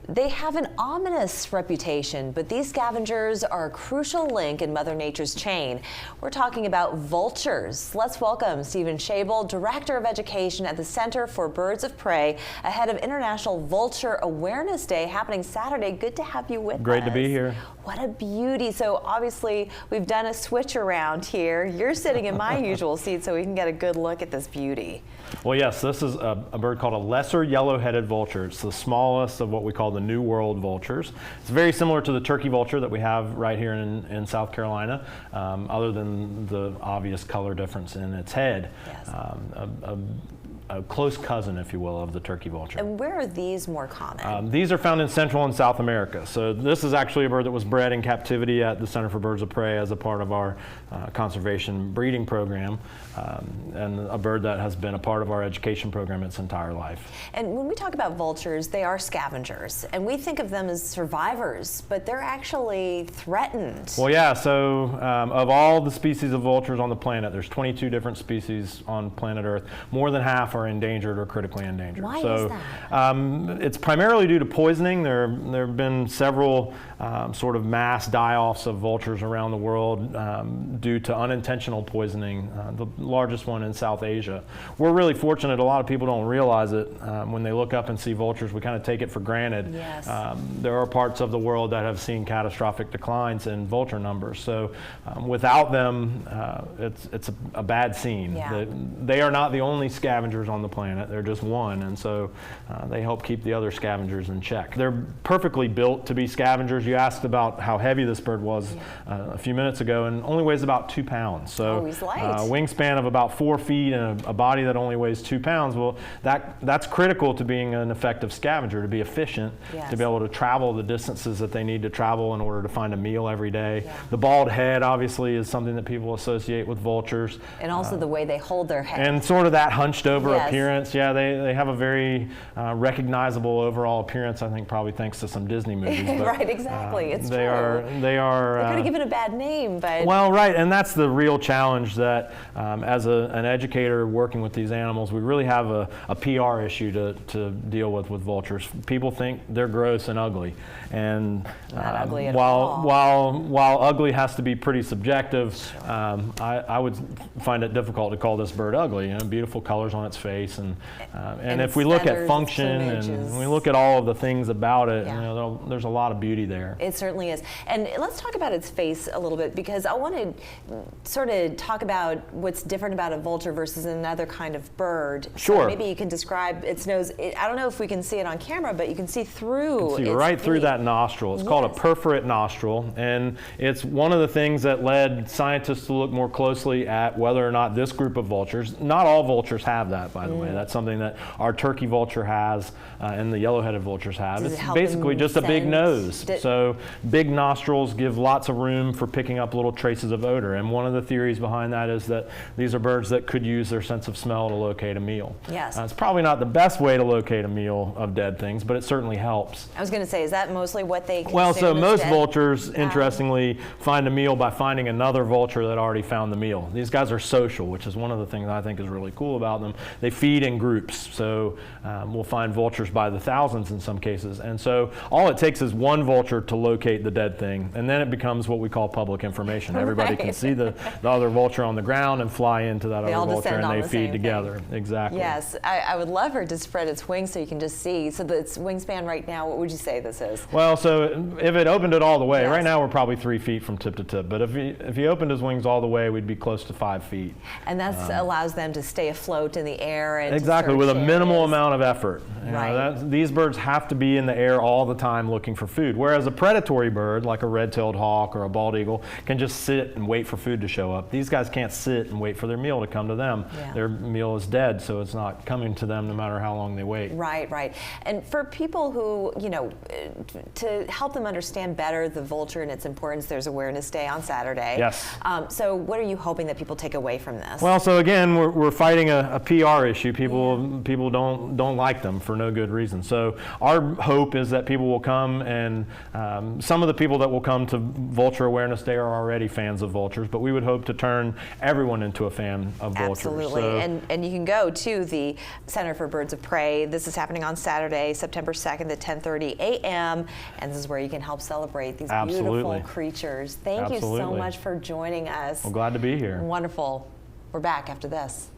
They have an ominous reputation, but these scavengers are a crucial link in Mother Nature's chain. We're talking about vultures. Let's welcome Stephen Schabel, Director of Education at the Center for Birds of Prey, ahead of International Vulture Awareness Day happening Saturday. Good to have you with us. Great to be here. What a beauty. So obviously we've done a switch around here. You're sitting in my usual seat so we can get a good look at this beauty. Well, yes, this is a bird called a lesser yellow-headed vulture. It's the smallest of what we call the New World vultures. It's very similar to the turkey vulture that we have right here in South Carolina, other than the obvious color difference in its head. Yes. A close cousin, if you will, of the turkey vulture. And where are these more common? These are found in Central and South America. So this is actually a bird that was bred in captivity at the Center for Birds of Prey as a part of our conservation breeding program, and a bird that has been a part of our education program its entire life. And when we talk about vultures, they are scavengers, and we think of them as survivors, but they're actually threatened. Well, yeah, so of all the species of vultures on the planet, there's 22 different species on planet Earth. More than half are endangered or critically endangered. Why is that? It's primarily due to poisoning. There have been several sort of mass die-offs of vultures around the world due to unintentional poisoning, the largest one in South Asia. We're really fortunate. A lot of people don't realize it. When they look up and see vultures, we kind of take it for granted. Yes. There are parts of the world that have seen catastrophic declines in vulture numbers. So without them, it's a bad scene. Yeah. They are not the only scavengers on the planet. They're just one, and so they help keep the other scavengers in check. They're perfectly built to be scavengers. You asked about how heavy this bird was a few minutes ago, and only weighs about 2 pounds. So he's light. Wingspan of about 4 feet and a body that only weighs 2 pounds. Well, that's critical to being an effective scavenger, to be efficient, Yes. to be able to travel the distances that they need to travel in order to find a meal every day. Yeah. The bald head, obviously, is something that people associate with vultures. And also the way they hold their head. And sort of that hunched over Yes. appearance. Yeah, they have a very recognizable overall appearance, I think probably thanks to some Disney movies. But, right, exactly. It's they true. are. They could have given a bad name, but... Well, right, and that's the real challenge that as an educator working with these animals, we really have a PR issue to deal with vultures. People think they're gross and ugly. And Not ugly at all. while ugly has to be pretty subjective, sure. I would find it difficult to call this bird ugly. You know, beautiful colors on its face, and if we look at function and we look at all of the things about it, yeah. you know, there's a lot of beauty there. It certainly is. And let's talk about its face a little bit, because I want to sort of talk about what's different about a vulture versus another kind of bird. Sure. So maybe you can describe its nose. I don't know if we can see it on camera, but you can see through. You can see right through that nostril. It's called a perforate nostril, and it's one of the things that led scientists to look more closely at whether or not this group of vultures, not all vultures have that, by the way. That's something that our turkey vulture has and the yellow-headed vultures have. Does it's it basically just a big nose. So big nostrils give lots of room for picking up little traces of odor, and one of the theories behind that is that these are birds that could use their sense of smell to locate a meal. Yes. It's probably not the best way to locate a meal of dead things, but it certainly helps. I was going to say, is that mostly what they consume? Well, so most dead? vultures, interestingly, find a meal by finding another vulture that already found the meal. These guys are social, which is one of the things I think is really cool about them. They feed in groups, so we'll find vultures by the thousands in some cases. And so all it takes is one vulture to locate the dead thing, and then it becomes what we call public information. Everybody can see the other vulture on the ground and fly into that other vulture, and they feed together. Exactly. Yes, I would love her to spread its wings so you can just see. So its wingspan right now, what would you say this is? Well, so if it opened it all the way, yes. Right now we're probably 3 feet from tip to tip, but if he opened his wings all the way, we'd be close to 5 feet. And that allows them to stay afloat in the air. And exactly, with a minimal amount of effort. Right. These birds have to be in the air all the time looking for food, whereas a predatory bird, like a red-tailed hawk or a bald eagle, can just sit and wait for food to show up. These guys can't sit and wait for their meal to come to them. Yeah. Their meal is dead, so it's not coming to them no matter how long they wait. Right, right. And for people who, you know, to help them understand better the vulture and its importance, there's Awareness Day on Saturday. Yes. So what are you hoping that people take away from this? Well, so again, we're fighting a PR issue. People don't like them for no good reason. So our hope is that people will come and some of the people that will come to Vulture Awareness Day are already fans of vultures, but we would hope to turn everyone into a fan of vultures. Absolutely, So, and you can go to the Center for Birds of Prey. This is happening on Saturday, September 2nd at 10:30 a.m., and this is where you can help celebrate these beautiful creatures. Thank you so much for joining us. Well, glad to be here. Wonderful. We're back after this.